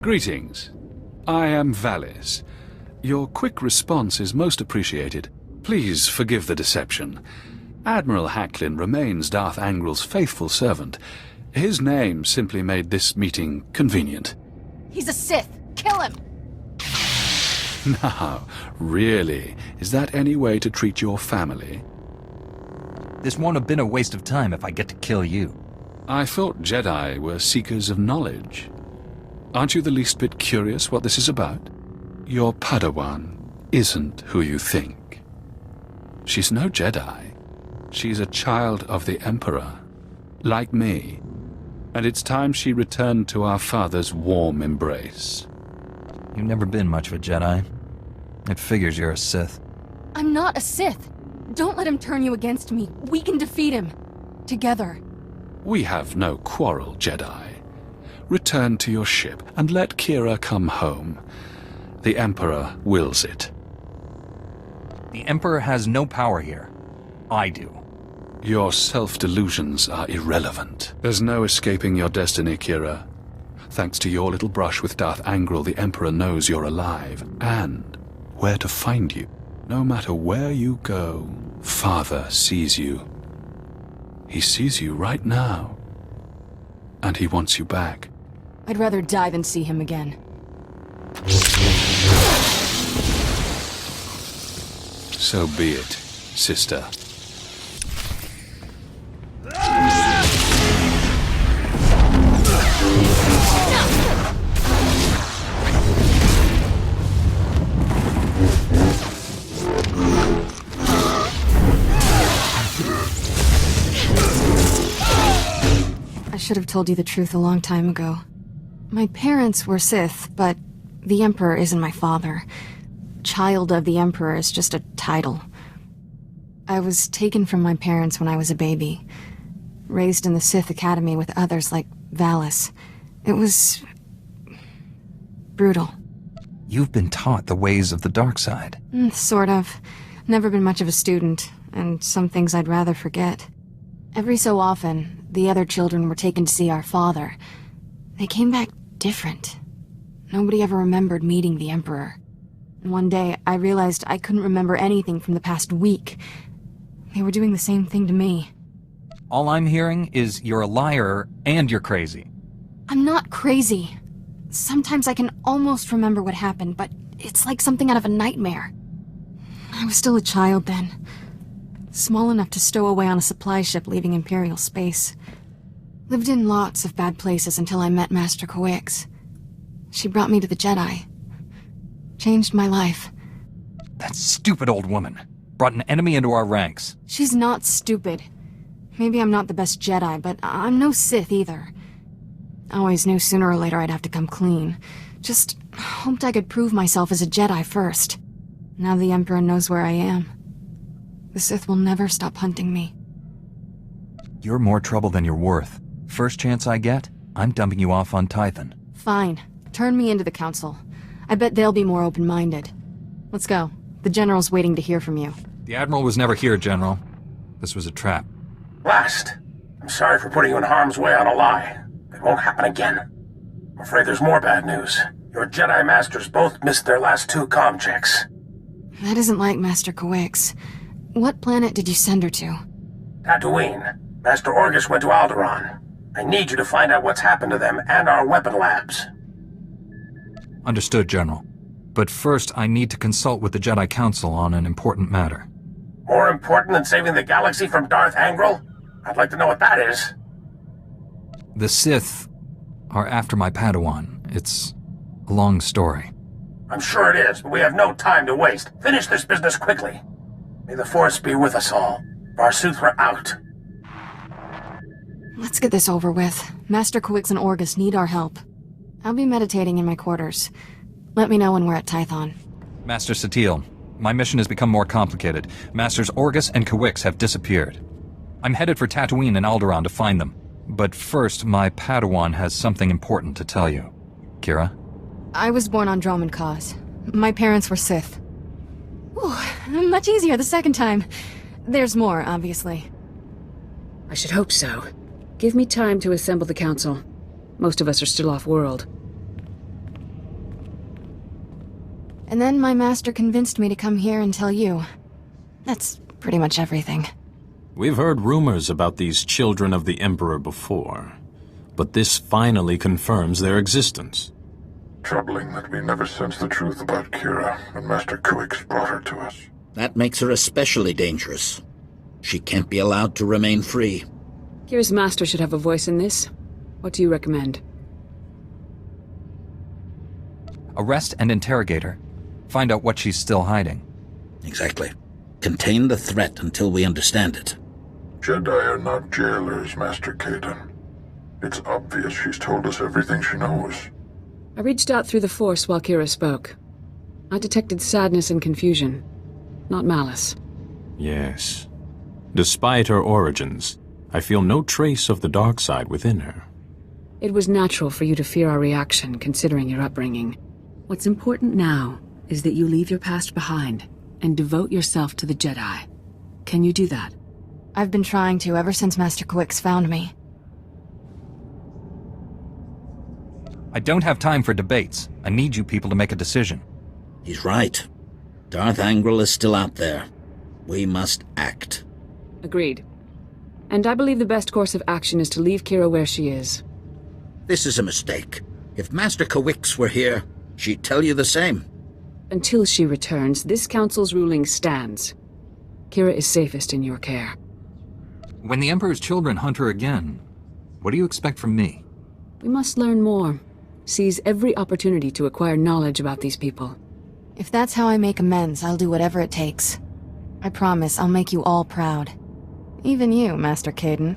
Greetings. I am Valis. Your quick response is most appreciated. Please forgive the deception. Admiral Hacklin remains Darth Angrel's faithful servant. His name simply made this meeting convenient. He's a Sith! Kill him! Now, really, is that any way to treat your family? This won't have been a waste of time if I get to kill you. I thought Jedi were seekers of knowledge. Aren't you the least bit curious what this is about? Your Padawan isn't who you think. She's no Jedi. She's a child of the Emperor, like me. And it's time she returned to our father's warm embrace. You've never been much of a Jedi. It figures you're a Sith. I'm not a Sith. Don't let him turn you against me. We can defeat him. Together. We have no quarrel, Jedi. Return to your ship and let Kira come home. The Emperor wills it. The Emperor has no power here. I do. Your self-delusions are irrelevant. There's no escaping your destiny, Kira. Thanks to your little brush with Darth Angrel, the Emperor knows you're alive, and where to find you. No matter where you go, Father sees you. He sees you right now. And he wants you back. I'd rather die than see him again. So be it, sister. I should have told you the truth a long time ago. My parents were Sith, but the Emperor isn't my father. Child of the Emperor is just a title. I was taken from my parents when I was a baby. Raised in the Sith Academy with others like Valis. It was brutal. You've been taught the ways of the dark side. Sort of. Never been much of a student, and some things I'd rather forget. Every so often, the other children were taken to see our father. They came back different. Nobody ever remembered meeting the Emperor. And one day, I realized I couldn't remember anything from the past week. They were doing the same thing to me. All I'm hearing is you're a liar and you're crazy. I'm not crazy. Sometimes I can almost remember what happened, but it's like something out of a nightmare. I was still a child then. Small enough to stow away on a supply ship leaving Imperial space. Lived in lots of bad places until I met Master Coix. She brought me to the Jedi. Changed my life. That stupid old woman brought an enemy into our ranks. She's not stupid. Maybe I'm not the best Jedi, but I'm no Sith either. I always knew sooner or later I'd have to come clean. Just hoped I could prove myself as a Jedi first. Now the Emperor knows where I am. The Sith will never stop hunting me. You're more trouble than you're worth. First chance I get, I'm dumping you off on Tython. Fine. Turn me into the Council. I bet they'll be more open-minded. Let's go. The General's waiting to hear from you. The Admiral was never here, General. This was a trap. Blast! I'm sorry for putting you in harm's way on a lie. It won't happen again. I'm afraid there's more bad news. Your Jedi Masters both missed their last 2 comm checks. That isn't like Master Coix. What planet did you send her to? Tatooine. Master Orgus went to Alderaan. I need you to find out what's happened to them and our weapon labs. Understood, General. But first, I need to consult with the Jedi Council on an important matter. More important than saving the galaxy from Darth Angrel? I'd like to know what that is. The Sith are after my Padawan. It's a long story. I'm sure it is, but we have no time to waste. Finish this business quickly. May the Force be with us all. Barsooth, we're out. Let's get this over with. Master Coix and Orgus need our help. I'll be meditating in my quarters. Let me know when we're at Tython. Master Satele, my mission has become more complicated. Masters Orgus and Coix have disappeared. I'm headed for Tatooine and Alderaan to find them. But first, my Padawan has something important to tell you. Kira? I was born on Dromund Kaas. My parents were Sith. Ooh, much easier the second time. There's more, obviously. I should hope so. Give me time to assemble the council. Most of us are still off-world. And then my master convinced me to come here and tell you. That's pretty much everything. We've heard rumors about these children of the Emperor before, but this finally confirms their existence. Troubling that we never sensed the truth about Kira when Master Kuix brought her to us. That makes her especially dangerous. She can't be allowed to remain free. Kira's master should have a voice in this. What do you recommend? Arrest and interrogate her. Find out what she's still hiding. Exactly. Contain the threat until we understand it. Jedi are not jailers, Master Caden. It's obvious she's told us everything she knows. I reached out through the Force while Kira spoke. I detected sadness and confusion, not malice. Yes. Despite her origins, I feel no trace of the dark side within her. It was natural for you to fear our reaction, considering your upbringing. What's important now is that you leave your past behind and devote yourself to the Jedi. Can you do that? I've been trying to ever since Master Kuix found me. I don't have time for debates. I need you people to make a decision. He's right. Darth Angral is still out there. We must act. Agreed. And I believe the best course of action is to leave Kira where she is. This is a mistake. If Master Kuix were here, she'd tell you the same. Until she returns, this council's ruling stands. Kira is safest in your care. When the Emperor's children hunt her again, what do you expect from me? We must learn more. Seize every opportunity to acquire knowledge about these people. If that's how I make amends, I'll do whatever it takes. I promise I'll make you all proud. Even you, Master Caden.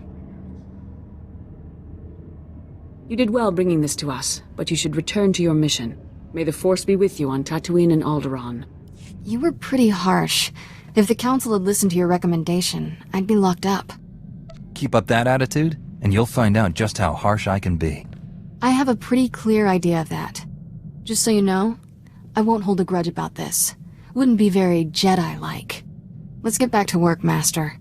You did well bringing this to us, but you should return to your mission. May the Force be with you on Tatooine and Alderaan. You were pretty harsh. If the Council had listened to your recommendation, I'd be locked up. Keep up that attitude, and you'll find out just how harsh I can be. I have a pretty clear idea of that. Just so you know, I won't hold a grudge about this. Wouldn't be very Jedi-like. Let's get back to work, Master.